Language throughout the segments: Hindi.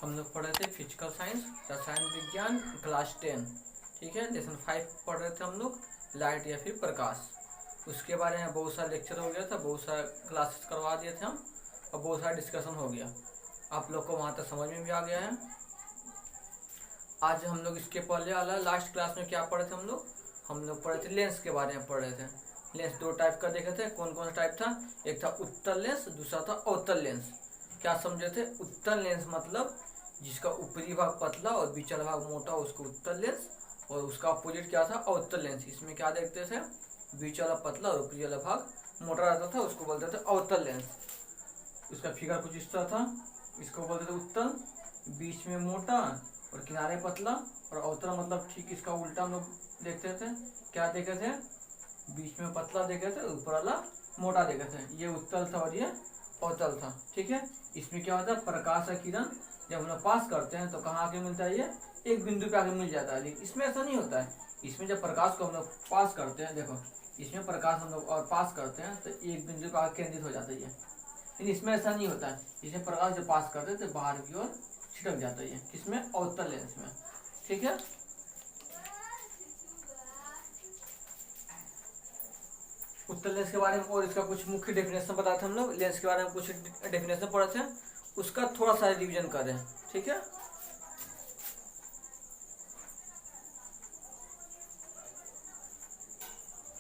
हम लोग पढ़ रहे थे फिजिकल साइंस, रसायन विज्ञान, क्लास 10। ठीक है, लेसन 5 पढ़ रहे थे हम लोग, लाइट या फिर प्रकाश। उसके बारे में बहुत सारा लेक्चर हो गया था, बहुत सारा क्लासेस करवा दिए थे हम, और बहुत सारा डिस्कशन हो गया। आप लोग को वहाँ तक समझ में भी आ गया है। आज हम लोग इसके पहले वाला लास्ट क्लास में क्या पढ़े थे हम लोग पढ़े थे लेंस के बारे में पढ़ रहे थे। लेंस दो टाइप का देखे थे। कौन कौन सा टाइप था? एक था उत्तल लेंस, दूसरा था अवतल लेंस। क्या समझे थे? उत्तल लेंस मतलब जिसका ऊपरी भाग पतला और बीच वाला भाग मोटा, उसको उत्तल लेंस। और उसका अपोजिट क्या था? अवतल लेंस। इसमें क्या देखते थे? बीच वाला पतला और ऊपरी वाला भाग मोटा रहता था, उसको बोलते थे अवतल लेंस। उसका फिगर कुछ इस तरह था। इसको बोलते थे उत्तल, बीच में मोटा और किनारे पतला। और अवतल मतलब ठीक इसका उल्टा हम लोग देखते थे। क्या देखे थे? बीच में पतला देखे थे, ऊपर वाला मोटा देखे थे। ये उत्तल था और ये अवतल था। ठीक है, इसमें क्या होता है? प्रकाश का किरण जब हम लोग पास करते हैं तो कहाँ आके मिलता है? ये एक बिंदु पे आके मिल जाता है। लेकिन इसमें ऐसा नहीं होता है। इसमें जब प्रकाश को हम लोग पास करते हैं, देखो इसमें प्रकाश हम लोग और पास करते हैं तो एक बिंदु पे आके केंद्रित हो जाता है। लेकिन इसमें ऐसा नहीं होता है। इसमें प्रकाश जब पास करते हैं तो बाहर की ओर छिटक जाता है। किसमें? अवतल लेंस में। ठीक है, उत्तल लेंस के बारे में और इसका कुछ मुख्य डेफिनेशन बताए थे हम लोग। लेंस के बारे में कुछ डेफिनेशन पढ़े थे, उसका थोड़ा सा रिवीजन करें। ठीक है,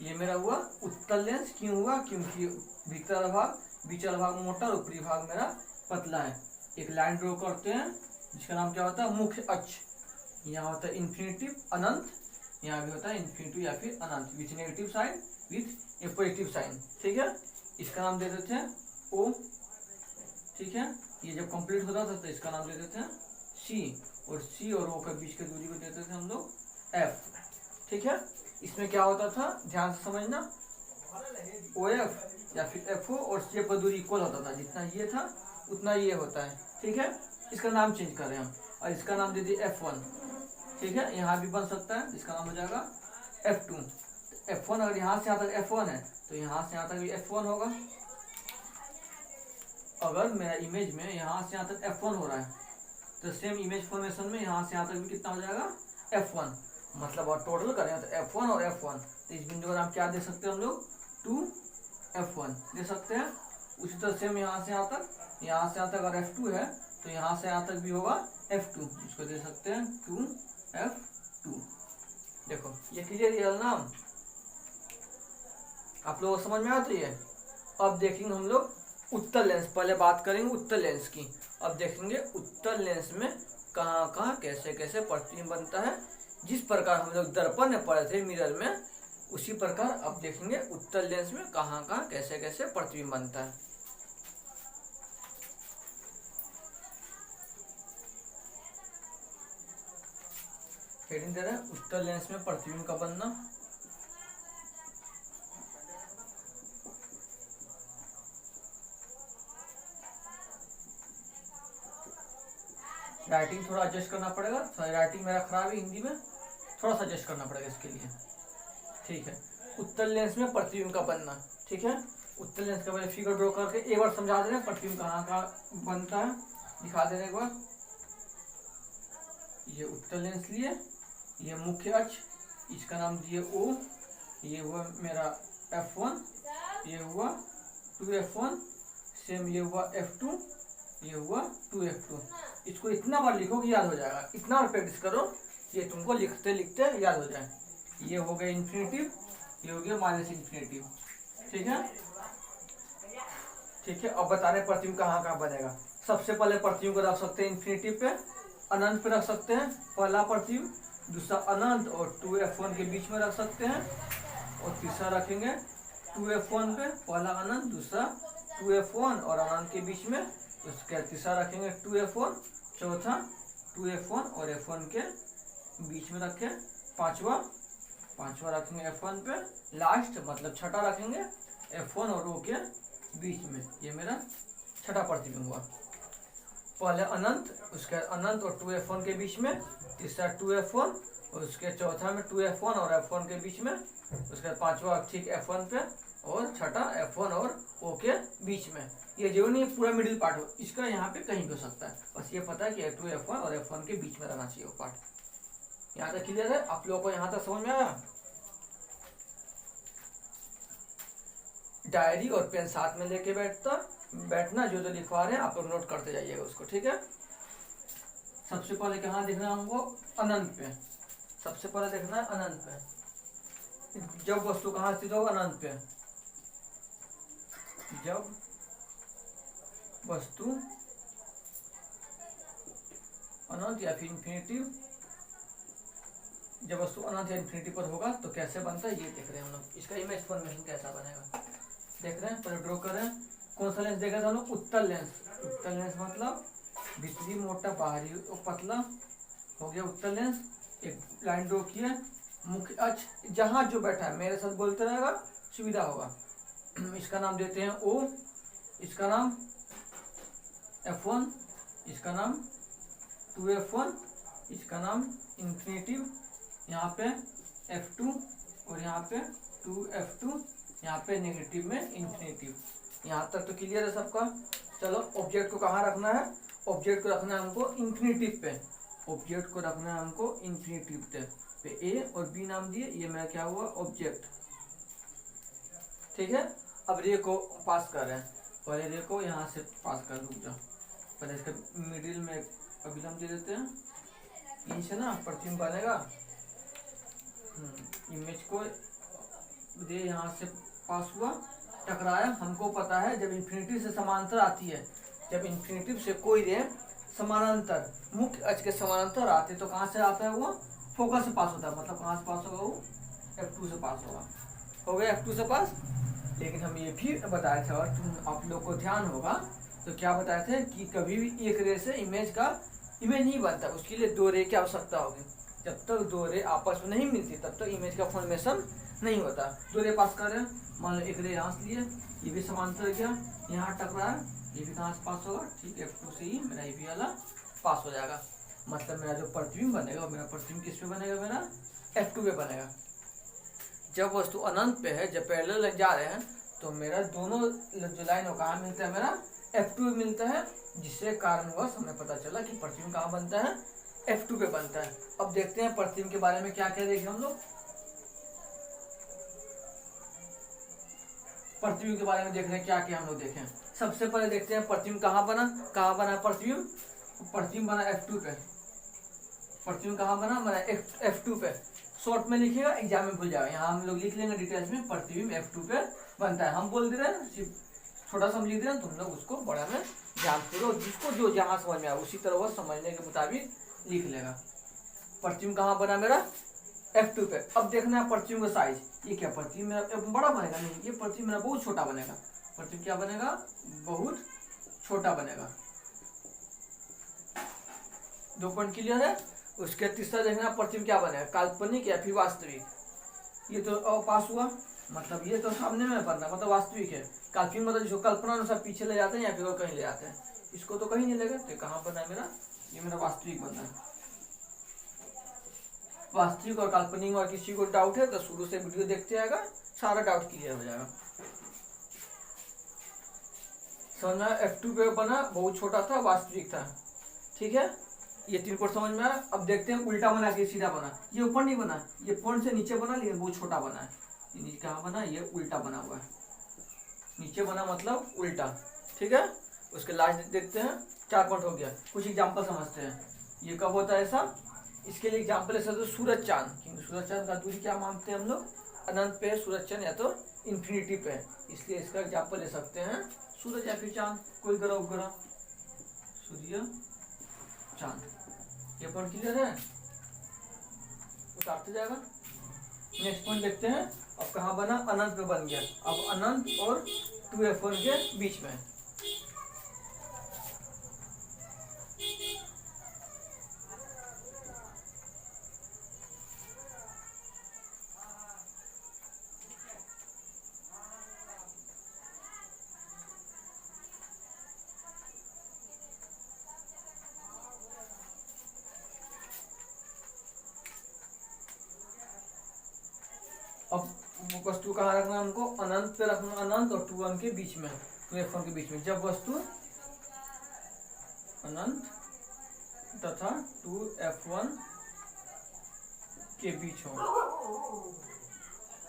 ये मेरा हुआ उत्तल लेंस। क्यों हुआ? क्योंकि भीतर वाला भाग, बीच वाला भाग मोटा और ऊपरी भाग मेरा पतला है। एक लाइन ड्रॉ करते हैं जिसका नाम क्या होता है? मुख्य अक्ष। यहाँ होता है इन्फिनिटिव, अनंत। यहाँ भी होता है इन्फिनिटिव या फिर अनंत, with negative sign with a positive sign. ठीक है, इसका नाम दे देते हैं ओ। ठीक है, ये जब कंप्लीट होता था तो इसका नाम दे देते हैं सी, और सी और ओ के बीच की दूरी को देते थे हम लोग एफ। ठीक है, इसमें क्या होता था? ध्यान से समझना, ओ एफ या फिर एफ ओ और सी पर दूरी इक्वल होता था। जितना ये था उतना ये होता है। ठीक है, इसका नाम चेंज करें हम और इसका नाम दे दिए F1। ठीक है, यहाँ भी बन सकता है, इसका नाम हो जाएगा F2। F1 अगर यहाँ से यहाँ तक F1 है तो यहाँ से यहाँ तक भी F1 होगा। अगर मेरा इमेज में यहाँ से यहाँ तक F1 हो रहा है तो सेम इमेज फॉर्मेशन में यहाँ से यहाँ तक भी कितना हो जाएगा? F1। मतलब और टोटल करें तो F1 और F1, तो इस बिंदु का नाम क्या दे सकते हैं हम लोग? 2F1 दे सकते हैं। उसी तरह सेम यहाँ से यहाँ तक अगर F2 है तो यहाँ से यहाँ तक भी होगा F2, इसको दे सकते हैं 2F2। देखो ये क्लियर रियल नाम आप लोगों को समझ में आता है। अब देखेंगे हम लोग उत्तल लेंस। पहले बात करेंगे उत्तल लेंस की, अब देखेंगे उत्तल लेंस में कहाँ कहाँ कैसे कैसे प्रतिबिंब बनता है। जिस प्रकार हम लोग दर्पण में पढ़े थे मिरर में, उसी प्रकार अब देखेंगे उत्तल लेंस में कहाँ कहाँ कैसे कैसे प्रतिबिंब बनता है। हेडिंग दे रहे हैं उत्तल लेंस में प्रतिबिंब का बनना। राइटिंग थोड़ा एडजस्ट करना पड़ेगा, राइटिंग मेरा खराब है हिंदी में, थोड़ा सा एडजस्ट करना पड़ेगा इसके लिए। ठीक है, उत्तल लेंस में प्रतिबिंब का बनना। ठीक है, उत्तल लेंस का पहले फिगर ड्रॉ करके एक बार समझा दे रहे हैं प्रतिबिंब कहाँ कहाँ बनता है, दिखा दे रहे एक बार। ये उत्तल लेंस लिए, ये मुख्य अक्ष, इसका नाम दिए O, ये हुआ मेरा F1, ये हुआ 2F1, सेम ये हुआ F2, ये हुआ 2F2। इसको इतना बार लिखो कि याद हो जाएगा। इतना बार प्रैक्टिस करो, ये तुमको लिखते लिखते याद हो जाए। ये हो गया इन्फिनिटिव, ये हो गया माइनस इन्फिनिटिव। ठीक है, ठीक है। अब बता रहे प्रतिबिंब कहाँ कहाँ बनेगा। सबसे पहले प्रतिबिंब को रख सकते हैं इन्फिनिटिव पे, अनंत पे रख सकते हैं पहला प्रतिबिंब, दूसरा अनंत और 2F1 के बीच में रख सकते हैं, और तीसरा रखेंगे 2F1 पे, पहला अनंत दूसरा 2F1 और अनंत के बीच में, उसके तीसरा रखेंगे 2F1, चौथा 2F1 और F1 के बीच में रखें, पांचवा रखेंगे F1 पे, लास्ट मतलब छठा रखेंगे F1 और O के बीच में। ये मेरा छठा प्रतिबिंब हुआ। पहले अनंत, उसके अनंत और 2F1 के बीच में, तीसरा 2F1 और उसके चौथा में 2F1 और F1 के बीच में, उसके पांचवा ठीक F1 पे, और छठा F1 और O के बीच में। ये जो नहीं पूरा मिडिल पार्ट हो, इसका यहाँ पे कहीं भी हो सकता है, बस ये पता है कि F2 F1 और F1 के बीच में रहना चाहिए वो पार्ट। यहाँ तक क्लियर है? आप लोगों को यहाँ तक समझ में आया? डायरी और पेन साथ में लेके बैठना, जो लिखवा रहे हैं आप लोग नोट करते जाइएगा उसको, ठीक है। सबसे पहले कहाँ देखना है हमको? अनंत पे। सबसे पहले देखना है अनंत पे। जब वस्तु कहाँ स्थित होगा? अनंत पे। जब वस्तु अनंत या फिर इन्फिनिटिव, जब वस्तु अनंत या इन्फिनिटी पर होगा तो कैसे बनता है ये देख रहे हैं हम लोग। इसका इमेज फॉर्मेशन कैसा बनेगा देख रहे हैं। पहले ड्रॉ कर रहे हैं। कौन सा लेंस देखा था हम लोग? उत्तल लेंस। उत्तल लेंस मतलब भीतरी मोटा, बाहरी पतला, हो गया उत्तल लेंस। एक लाइन ड्रॉ किया, मुख्य अक्ष जहां जो बैठा है मेरे साथ बोलते रहेगा, सुविधा होगा। इसका नाम देते हैं O, इसका नाम F1, इसका नाम 2F1, इसका नाम इन्फिनिटिव, यहाँ पे F2 और यहाँ पे 2F2, यहाँ पे नेगेटिव में इन्फिनिटिव। यहाँ तक तो क्लियर है सबका? चलो ऑब्जेक्ट को कहाँ रखना है? ऑब्जेक्ट को रखना है हमको इन्फिनिटिव पे। ऑब्जेक्ट को रखना है हमको इन्फिनिटिव पे। ए और बी नाम दिए, ये मेरा क्या हुआ? ऑब्जेक्ट, ठीक है। अब रे को पास कर रहे हैं, पहले रे को यहाँ से पास कर, रुक जाओ, पहले इसका मिडिल में अभिलंब दे देते हैं, इनसे ना प्रतिबिंब बनेगा। इमेज को दे, यहाँ से पास हुआ, टकराया। हमको पता है जब इन्फिनिटी से समांतर आती है, जब इन्फिनिटी से कोई रे समानांतर, मुख्य अक्ष के समानांतर आते तो कहाँ से आता है? वो फोकस से पास होता है, मतलब कहाँ से पास होगा? वो F2 से पास होगा। हो गया F2 से पास। लेकिन हम ये भी बताए थे, और तुम आप लोग को ध्यान होगा तो क्या बताए थे कि कभी भी एक रे से इमेज नहीं बनता, उसके लिए दो रे की आवश्यकता होगी। जब तक दो रे आपस में नहीं मिलती तब तक इमेज का फॉर्मेशन नहीं होता। दो रे पास कर रहे हैं, मान लो एक रे यहाँ से लिए, ये भी समांतर गया, यहाँ टकराया, ये भी कहाँ से पास होगा? ठीक है, F2 से ही मेरा ये भी वाला पास हो जाएगा। मतलब मेरा जो प्रतिबिंब बनेगा, मेरा प्रतिबिंब किस पे बनेगा? मेरा F2 पे बनेगा। जब वस्तु अनंत पे है, जब पैरेलल जा रहे हैं, तो मेरा दोनों जो लाइन हो कहाँ मिलता है? मेरा F2 पे मिलता है, जिससे कारणवश हमें पता चला कि प्रतिबिंब कहाँ बनता है? F2 पे बनता है। अब देखते हैं प्रतिबिंब के बारे में क्या क्या देखें हम लोग। प्रतिबिंब के बारे में देख रहे हैं क्या क्या हम लोग देखें। सबसे पहले देखते हैं प्रतिबिंब कहाँ बना प्रतिबिंब? प्रतिबिंब बना F2 पे। प्रतिबिंब कहाँ बना F2 पे। शॉर्ट में लिखिएगा, एग्जाम में भूल जाएगा, यहाँ हम लोग लिख लेंगे डिटेल्स में। प्रतिबिंब F2 पे बनता है। हम बोल दे रहे हैं, सिर्फ छोटा सा लिख दे रहे हैं, तुम लोग उसको बड़ा में ध्यान करो, जिसको जो जहाँ समझ में आए उसी तरह वह समझने के मुताबिक लिख लेगा। प्रतिबिंब कहाँ बना? मेरा F2 पे। अब देखना है प्रतिबिंब का साइज। ये क्या प्रतिबिंब मेरा बड़ा बनेगा? नहीं, ये प्रतिबिंब मेरा बहुत छोटा बनेगा। प्रतिबिंब क्या बनेगा? बहुत छोटा बनेगा। 2 पॉइंट क्लियर है। उसके तीसरा देखना प्रतिबिंब क्या बनेगा? काल्पनिक या फिर वास्तविक। ये तो पास हुआ, मतलब ये तो सामने में बनना, मतलब वास्तविक है। काल्पनिक मतलब जिसको कल्पना अनुसार पीछे ले जाते हैं या फिर वो कहीं ले जाते हैं, इसको तो कहीं नहीं लेगा। तो कहाँ बना है मेरा? ये मेरा वास्तविक बना है। वास्तविक और काल्पनिक और किसी को डाउट है तो शुरू से वीडियो देखते आएगा, सारा डाउट क्लियर हो जाएगा। समझना? F2 पे बना, बहुत छोटा था, वास्तविक था, ठीक है। ये 3 पॉइंट समझ में आया। अब देखते हैं उल्टा बना के सीधा बना। ये ऊपर नहीं बना, ये पॉइंट से नीचे बना, लेकिन बहुत छोटा बना है। ये नीचे कहाँ बना? ये उल्टा बना हुआ है, नीचे बना मतलब उल्टा, ठीक है। उसके लास्ट देखते हैं। 4 पॉइंट हो गया। कुछ एग्जाम्पल समझते हैं। ये कब होता है ऐसा? इसके लिए एग्जाम्पल ऐसा तो सूरज चांद, क्योंकि सूरज चांद का दूरी क्या मानते हैं हम लोग? अनंत पे सूरज चांद या तो इन्फिनिटी पे, इसलिए इसका एग्जाम्पल ले सकते हैं सूरज या फिर चांद, कोई ग्रह उपग्रह, सूर्य चांद। ये पॉइंट क्लियर है? उतारते जाएगा। नेक्स्ट पॉइंट देखते हैं। अब कहाँ बना? अनंत पे बन गया। अब अनंत और 2F1 के बीच में। अब वस्तु कहाँ रखना है हमको, अनंत पे रखना, अनंत और 2 1 के बीच में, 2f1 के बीच में। जब वस्तु अनंत तथा 2f1 के बीच हो,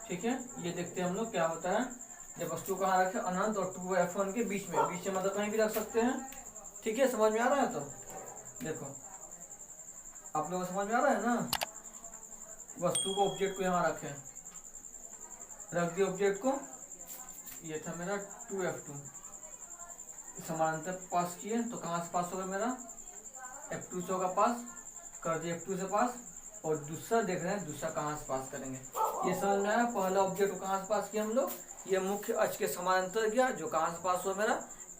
ठीक है। ये देखते हैं हम लोग क्या होता है जब वस्तु कहाँ रखे, अनंत और 2f1 के बीच में। बीच में मतलब कहीं भी रख सकते हैं, ठीक है। समझ में आ रहा है? तो देखो आप लोगों को समझ में आ रहा है ना। वस्तु को, ऑब्जेक्ट को यहाँ रखे, रख दिया ऑब्जेक्ट को। ये था मेरा 2f2, समानांतर पास किए तो कहाँ से पास होगा मेरा, f2 से होगा पास, कर दिया f2 से पास। और दूसरा देख रहे हैं दूसरा कहाँ से पास करेंगे, ये समझ में आया। पहला ऑब्जेक्ट को कहाँ से पास किया हम लोग, ये मुख्य अक्ष के समानांतर गया, जो कहाँ से पास हुआ मेरा,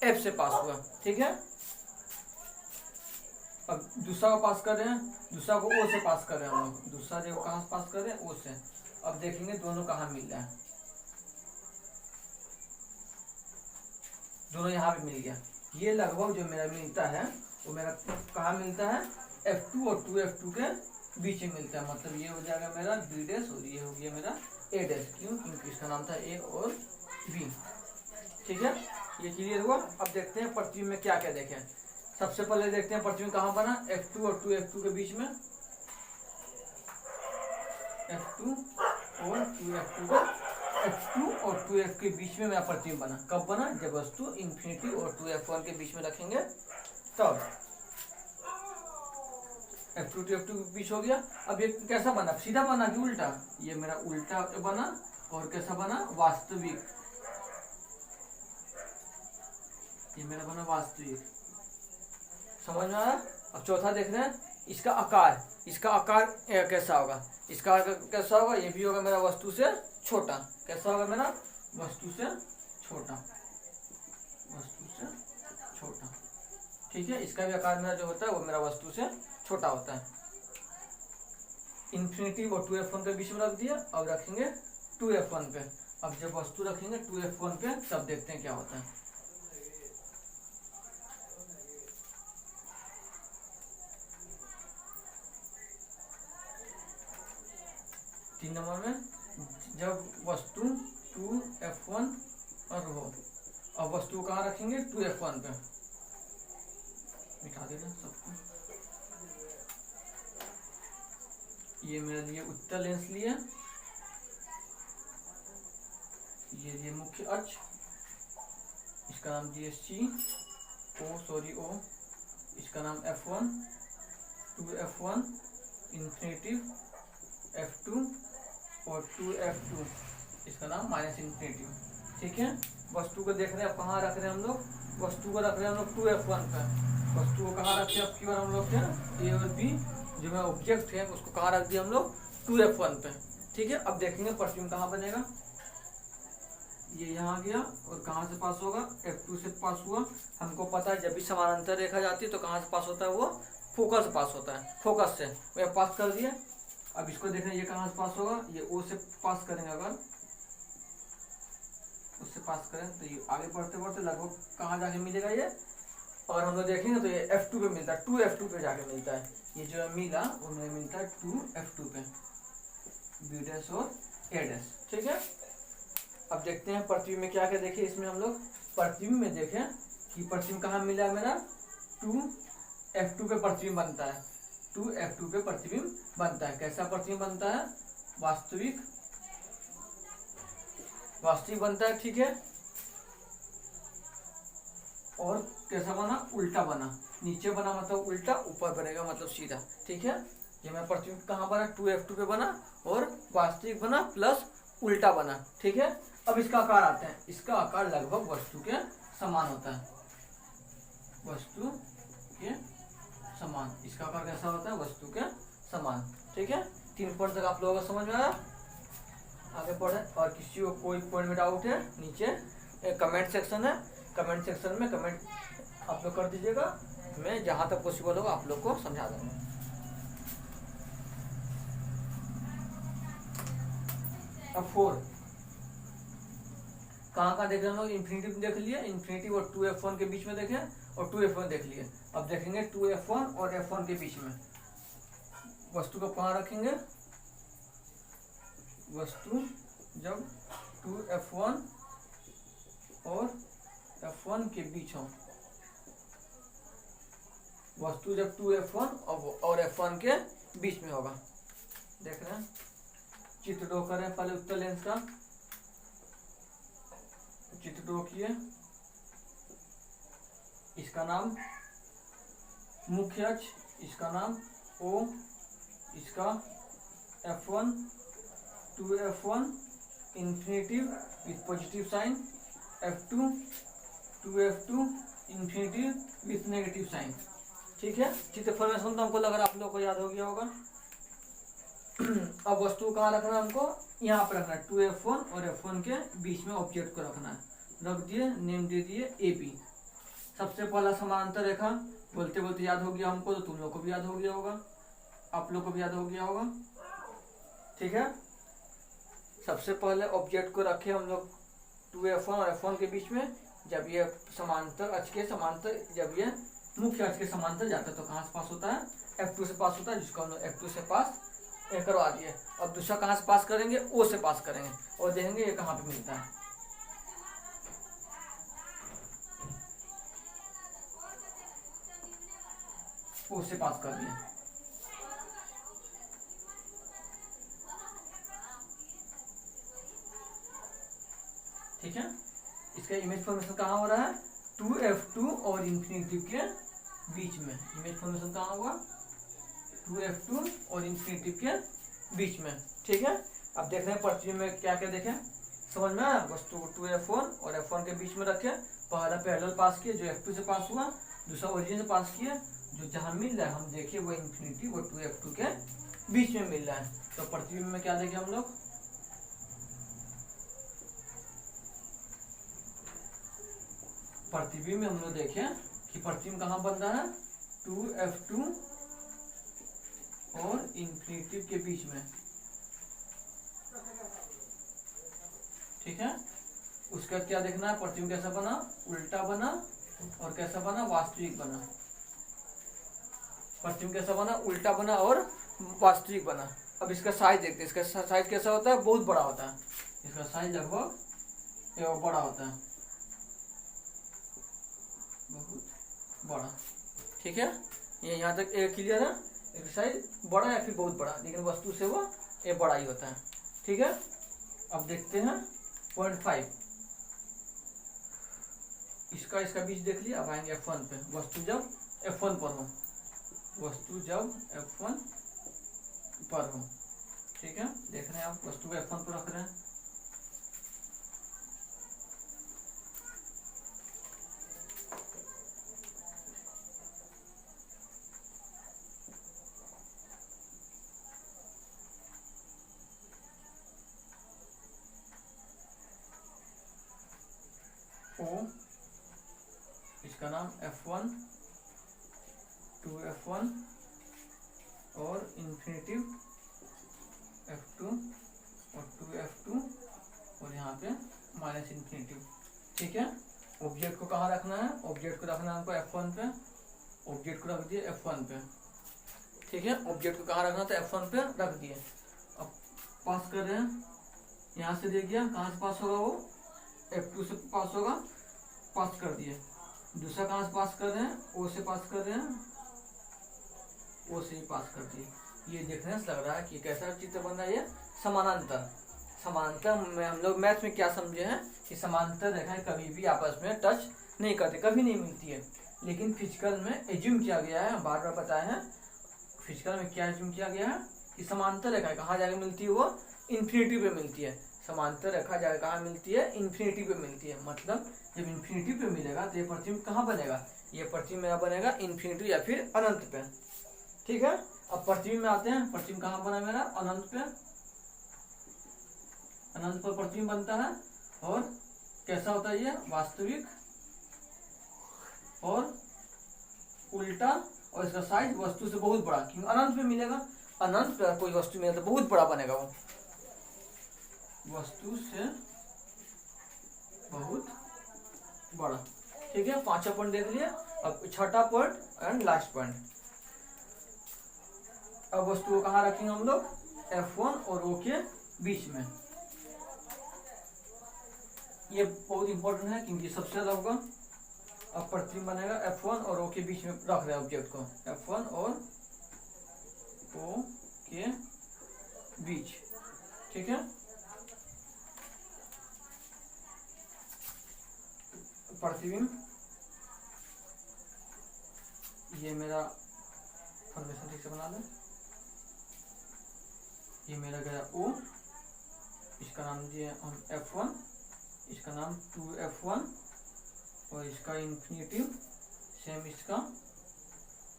f से पास हुआ, ठीक है। अब दूसरा को पास कर रहे हैं, दूसरा को o से पास कर रहे हैं हम लोग, दूसरा जो कहाँ से पास कर रहे हैं, o से। अब देखेंगे दोनों कहाँ मिल रहा है, दोनों यहाँ पे मिल गया। ये लगभग जो मेरा मिलता है वो मेरा कहाँ मिलता है, f2 और 2f2 के बीच में मिलता है। मतलब ये हो जाएगा मेरा b डैश और ये हो गया मेरा a डैश। क्यों? क्योंकि इसका नाम था a और b, ठीक है। ये क्लियर हुआ। अब देखते हैं प्रतिबिंब में क्या क्या देखें। सबसे पहले देखते हैं प्रतिबिंब कहाँ बना, f2 और 2f2 के बीच में, f2 और 2f2 का, f2 और 2f के बीच में मेरा प्रतिबिंब बना। कब बना, जब वस्तु इंफिनिटी और 2f1 के बीच में रखेंगे तब। f2 2f2 के बीच हो गया। अब ये कैसा बना, सीधा बना कि उल्टा, ये मेरा उल्टा बना। और कैसा बना, वास्तविक, ये मेरा बना वास्तविक। समझ में आया। अब चौथा देख रहे हैं, इसका आकार, इसका आकार कैसा होगा, इसका आकार कैसा होगा, ये भी होगा मेरा वस्तु से छोटा। कैसा होगा मेरा, वस्तु से छोटा, वस्तु से छोटा, ठीक है। इसका भी आकार मेरा जो होता है वो मेरा वस्तु से छोटा होता है। इंफिनिटी और 2f1 के बीच में रख दिया। अब रखेंगे 2f1 पे। अब जब वस्तु रखेंगे 2f1 पे तब देखते हैं क्या होता है। तीन नंबर में, जब वस्तु 2f1 और हो, अब वस्तु कहाँ रखेंगे, 2f1 पे। मिटा देना सबको। ये मेरे लिए उत्तल लेंस लिए, ये लिए मुख्य अक्ष, इसका नाम DSC, O, इसका नाम f1, 2f1, इन्फिनिटिव, f2 और 2f2, इसका नाम माइनस इन्फिनिटिव, ठीक है। वस्तु को देख रहे हैं कहाँ रख रहे हैं हम लोग, वस्तु को रख रहे हैं हम लोग 2f1 पे। वस्तु को कहाँ रखे, अब की बार हम लोग क्या, a और b जो मेरा ऑब्जेक्ट है उसको कहाँ रख दिया हम लोग, 2f1 पे, ठीक है। अब देखेंगे प्रतिबिंब कहाँ बनेगा, ये यहाँ गया और कहाँ से पास होगा, f2 से पास हुआ। हमको पता है जब भी समानांतर रेखा जाती है तो कहाँ से पास होता है, वो फोकस से पास होता है, फोकस से वह पास कर दिया। अब इसको देखना, ये कहाँ से पास होगा, ये O से पास करेंगे, अगर उससे पास करें तो ये आगे बढ़ते बढ़ते लगभग कहाँ जाके मिलेगा ये, और हम लोग देखेंगे तो ये f2 पे मिलता है, 2f2 पे जाके मिलता है। ये जो मिला वो हमें मिलता है 2f2 पे, b डैश और a डैश, ठीक है। अब देखते हैं प्रतिबिंब में क्या क्या देखे। इसमें हम लोग प्रतिबिंब में देखें कि प्रतिबिंब कहाँ मिला है मेरा, 2f2 पे प्रतिबिंब बनता है, 2f2 पे प्रतिबिंब बनता है। कैसा प्रतिबिंब बनता है, वास्तविक, वास्तविक बनता है, ठीक है। और कैसा बना, उल्टा बना, नीचे बना मतलब उल्टा, ऊपर बनेगा मतलब सीधा, ठीक है। ये मेरा प्रतिबिंब कहाँ बना, 2f2 पे बना और वास्तविक बना प्लस उल्टा बना, ठीक है। अब इसका आकार आते हैं, इसका आकार लगभग वस्तु के समान होता है, वस्तु के समान। इसका आकार कैसा होता है, वस्तु के समान, ठीक है। 3 पॉइंट तक आप लोगों को समझ में आया। आगे पढ़े, और किसी को कोई पॉइंट में डाउट है नीचे कमेंट सेक्शन है, कमेंट सेक्शन में कमेंट आप लोग कर दीजिएगा, मैं जहां तक पॉसिबल होगा आप लोग को समझा दूंगा। अब 4 कहाँ देख रहे हम लोग, इन्फिनिटिव देख लिए, इन्फिनिटिव और 2f1 के बीच में देखें और 2f1 देख लिए। अब देखेंगे 2f1 और f1 के बीच में वस्तु को कहाँ रखेंगे, वस्तु जब 2F1 और F1 के बीच हो, वस्तु जब 2F1 और F1 के बीच में होगा। देख रहे हैं, चित्र ड्रॉ करें पहले उत्तल लेंस का। चित्र ड्रॉ किए, इसका नाम मुख्य अक्ष, इसका नाम O, इसका F1 2F1 infinitive with positive sign, F2 2F2 infinitive with negative sign. ठीक है, चित्र फॉर्मेशन तो हमको लग रहा है आप लोग को याद हो गया होगा। अब वस्तु कहाँ रखना है हमको, यहाँ पर रखना है 2F1 और F1 के बीच में ऑब्जेक्ट को रखना है। रख दिए, नेम दे दिए AP। सबसे पहला समांतर रेखा, बोलते बोलते याद हो गया हमको, तो तुम लोग को भी याद हो गया होगा, आप लोग को भी याद हो गया होगा। ठीक है, सबसे पहले ऑब्जेक्ट को रखे हम लोग 2F1 और F1 के बीच में। जब ये समांतर अक्ष के समांतर, जब ये मुख्य अक्ष के समांतर जाता है तो कहाँ से पास होता है, F2 से पास होता है, जिसको हम लोग F2 से पास करवा दिए। अब दूसरा कहाँ से पास करेंगे, O से पास करेंगे और देखेंगे ये कहाँ पे मिलता है। O से पास कर दिए। ठीक है, इसका इमेज फॉर्मेशन कहाँ हो रहा है, 2F2 और इंफिनिटिव के बीच में। इमेज फॉर्मेशन कहाँ हुआ, 2F2 और इंफिनिटिव के बीच में। ठीक है, अब देख रहे हैं प्रतिबिंब में क्या क्या देखें, समझ में आया। वस्तु 2F1 और F1 के बीच में रखे, पहला पैरेलल पास किए जो F2 से पास हुआ, दूसरा ओरिजिन से पास किए, जो जहाँ मिल रहा है हम देखिए वो इंफिनिटी वो 2F2 के बीच में मिल रहा है। तो प्रतिबिंब में क्या देखें हम लोग, प्रतिबिंब में हम लोग देखें कि प्रतिबिंब कहाँ बन रहा है, 2F2 और इंफिनिटिव के बीच में। ठीक है, उसका क्या देखना है, प्रतिबिंब कैसा बना, उल्टा बना और कैसा बना, वास्तविक बना। प्रतिबिंब कैसा बना, उल्टा बना और वास्तविक बना। अब इसका साइज देखते हैं, इसका साइज कैसा होता है, बहुत बड़ा होता है। इसका साइज लगभग बड़ा होता है, बहुत बड़ा। ठीक है, ये यहाँ तक क्लियर है, एक साइज बड़ा या फिर बहुत बड़ा, लेकिन वस्तु से वो ये बड़ा ही होता है। ठीक है, अब देखते हैं 0.5, इसका बीच देख लिया। अब आएंगे F1 पे, वस्तु जब F1 पर हो, वस्तु जब F1 पर हो। ठीक है, देख रहे हैं आप, वस्तु को F1 पर रख रहे हैं। O, इसका नाम F1 2F1 और इंफिनिटिव F2 और 2F2 और यहाँ पे माइनस इंफिनिटिव। ठीक है, ऑब्जेक्ट को कहाँ रखना है, ऑब्जेक्ट को रखना है हमको F1 पे, ऑब्जेक्ट को रख दिए F1 पे। ठीक है, ऑब्जेक्ट को कहाँ रखना था, F1 पे रख दिए। अब पास कर रहे हैं, यहाँ से दे दिया, कहाँ से पास होगा वो, F2 से पास होगा, पास कर दिए। दूसरा कहाँ से पास कर रहे हैं, O से पास कर रहे हैं, O से ही पास कर दिए। ये देखने से लग रहा है कि कैसा चित्र बन रहा है, ये समानांतर। समांतर में हम लोग मैथ में क्या समझे हैं कि समांतर रेखाएं कभी भी आपस में टच नहीं करते, कभी नहीं मिलती है। लेकिन फिजिकल में एज्यूम किया गया है, बार बार बताया है, फिजिकल में क्या एज्यूम किया गया है कि समांतर रेखाएं कहाँ जाके मिलती है, वो इन्फिनिटी पे मिलती है। समांतर रेखा जाकर कहाँ मिलती है, इन्फिनिटी पे मिलती है। मतलब जब इन्फिनिटी पे मिलेगा तो ये प्रतिबिंब कहाँ बनेगा, ये प्रतिबिंब मेरा बनेगा इन्फिनिटी या फिर अनंत पे। ठीक है, अब प्रतिबिंब में आते हैं, प्रतिबिंब कहाँ बना मेरा, अनंत पे। अनंत पर प्रतिबिंब बनता है और कैसा होता है ये, वास्तविक और उल्टा, और इसका साइज वस्तु से बहुत बड़ा, क्योंकि अनंत पे मिलेगा। अनंत पे कोई वस्तु मिलेगा तो बहुत बड़ा बनेगा, वो वस्तु से बहुत बड़ा। ठीक है, पांचवा पॉइंट देख लिया। अब छठा पॉइंट एंड लास्ट पॉइंट। अब वस्तु को कहाँ रखेंगे हम लोग, F1 और O के बीच में। ये बहुत इंपॉर्टेंट है क्योंकि सबसे ज्यादा होगा। अब प्रतिबिंब बनेगा F1 और O के बीच में रख रहे हैं ऑब्जेक्ट को, F1 और O के बीच, ठीक है। प्रतिबिंब ये मेरा फॉर्मेशन ठीक से बना लें, ये मेरा गया O, इसका नाम दिए हम F1, इसका नाम 2F1 और इसका इन्फिनेटिव सेम इसका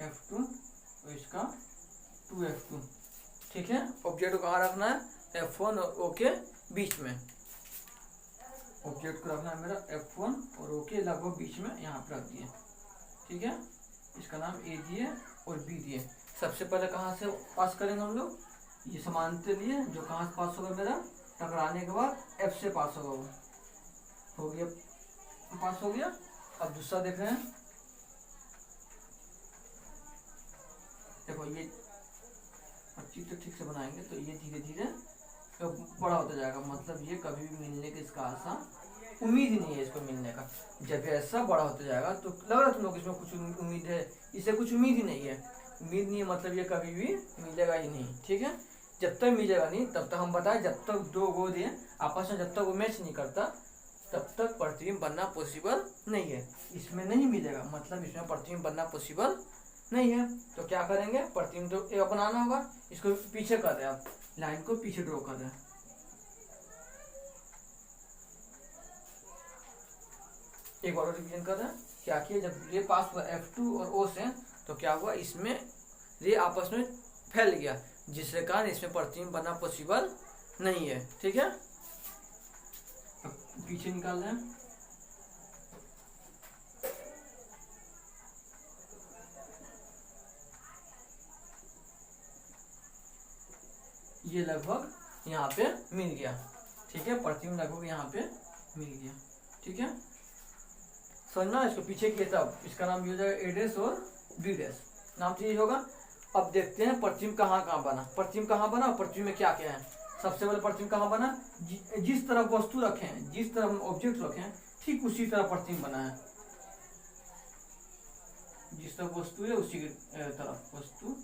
F2 और इसका 2F2, ठीक है। ऑब्जेक्ट को कहाँ रखना है, F1 और O के बीच में। ऑब्जेक्ट को रखना है मेरा F1 और O के लगभग बीच में, यहाँ पर रख दिए, ठीक है। इसका नाम A दिए और B दिए। सबसे पहले कहाँ से पास करेंगे हम लोग, ये समानांतर लिए, जो कहाँ से पास होगा मेरा, टकराने के बाद F से पास होगा, वो हो गया, पास हो गया। अब दूसरा देख रहे हैं, देखो ये चीज तो ठीक से बनाएंगे तो ये धीरे धीरे तो बड़ा होता जाएगा, मतलब ये कभी भी मिलने के इसका आशा उम्मीद ही नहीं है इसको मिलने का। जब ऐसा बड़ा होता जाएगा तो लग रहा है तुम लोग इसमें कुछ उम्मीद है, इसे कुछ उम्मीद ही नहीं है, उम्मीद नहीं है मतलब ये कभी भी मिलेगा ही नहीं, ठीक है। जब तक मिलेगा नहीं तब तक हम बताएं, जब तक दो गोले आपस में जब तक वो मैच नहीं करता तब तक प्रतिबिंब बनना पॉसिबल नहीं है। इसमें नहीं मिलेगा मतलब इसमें प्रतिबिंब बनना पॉसिबल नहीं है। तो क्या करेंगे, प्रतिबिंब तो एक बनाना होगा, इसको पीछे कर रहे हैं आप, लाइन को पीछे ड्रॉ कर रहे हैं। एक बार रिवीजन कर रहे हैं, क्या किया, जब रे पास हुआ F2 और O से तो क्या हुआ, इसमें रे आपस में फैल गया, जिसके कारण इसमें प्रतिबिंब बनना पॉसिबल नहीं है, ठीक है। पीछे निकाल रहे हैं, ये लगभग यहाँ पे मिल गया, ठीक है। प्रतिबिंब लगभग यहाँ पे मिल गया, ठीक है। समझना, इसको पीछे किया तब इसका नाम भी हो जाएगा A डैश और B डैश, नाम चेंज होगा। अब देखते हैं प्रतिबिंब कहाँ कहाँ बना, प्रतिबिंब कहाँ बना, प्रतिबिंब में क्या क्या है। सबसे पहले प्रतिबिंब कहाँ बना, जिस तरफ वस्तु रखे हैं, जिस तरफ ऑब्जेक्ट रखे हैं ठीक उसी तरह प्रतिबिंब बना है, जिस तरफ वस्तु है उसी तरफ वस्तु,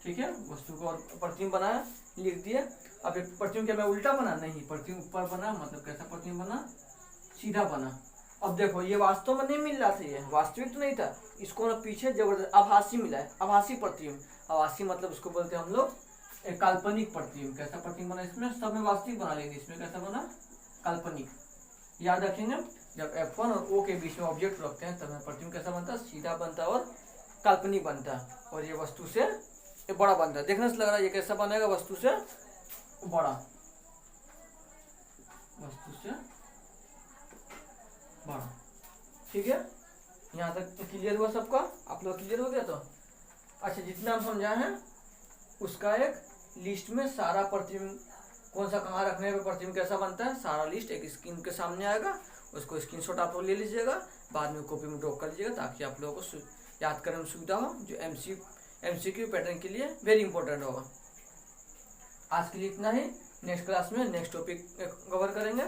ठीक है। वस्तु को प्रतिबिंब बनाया, लिख दिया। अब प्रतिबिंब क्या मैं उल्टा बना, नहीं, प्रतिबिंब ऊपर बना, मतलब कैसा प्रतिबिंब बना, सीधा बना। अब देखो ये वास्तव में नहीं मिल रहा था, ये वास्तविक तो नहीं था, इसको ना पीछे जबरदस्त आभासी मिला है, आभासी प्रतिबिंब। आभासी मतलब उसको बोलते हैं हम लोग एक काल्पनिक प्रतिबिंब। कैसा प्रतिबिंब बना, इसमें सब में वास्तविक बना लेंगे, इसमें कैसा बना, काल्पनिक। याद रखेंगे, जब F1 और O के बीच में ऑब्जेक्ट रखते हैं तब प्रतिबिंब कैसा बनता है, सीधा बनता है और काल्पनिक बनता है, और ये वस्तु से ये बड़ा बनता है। देखने से लग रहा है ये कैसा बनेगा, वस्तु से बड़ा, वस्तु से बड़ा, ठीक है। यहाँ तक क्लियर हुआ सबका, आप लोग क्लियर हो गया। तो अच्छा, जितना हम समझा है उसका एक लिस्ट में सारा प्रतिबिंब कौन सा कहाँ रखने पे प्रतिबिंब कैसा बनता है, सारा लिस्ट एक स्क्रीन के सामने आएगा, उसको स्क्रीनशॉट आप लोग ले लीजिएगा, बाद में कॉपी में ड्रॉ कर लीजिएगा ताकि आप लोगों को याद करने में सुविधा हो, जो MCQ पैटर्न के लिए वेरी इंपॉर्टेंट होगा। आज के लिए इतना ही, नेक्स्ट क्लास में नेक्स्ट टॉपिक कवर करेंगे।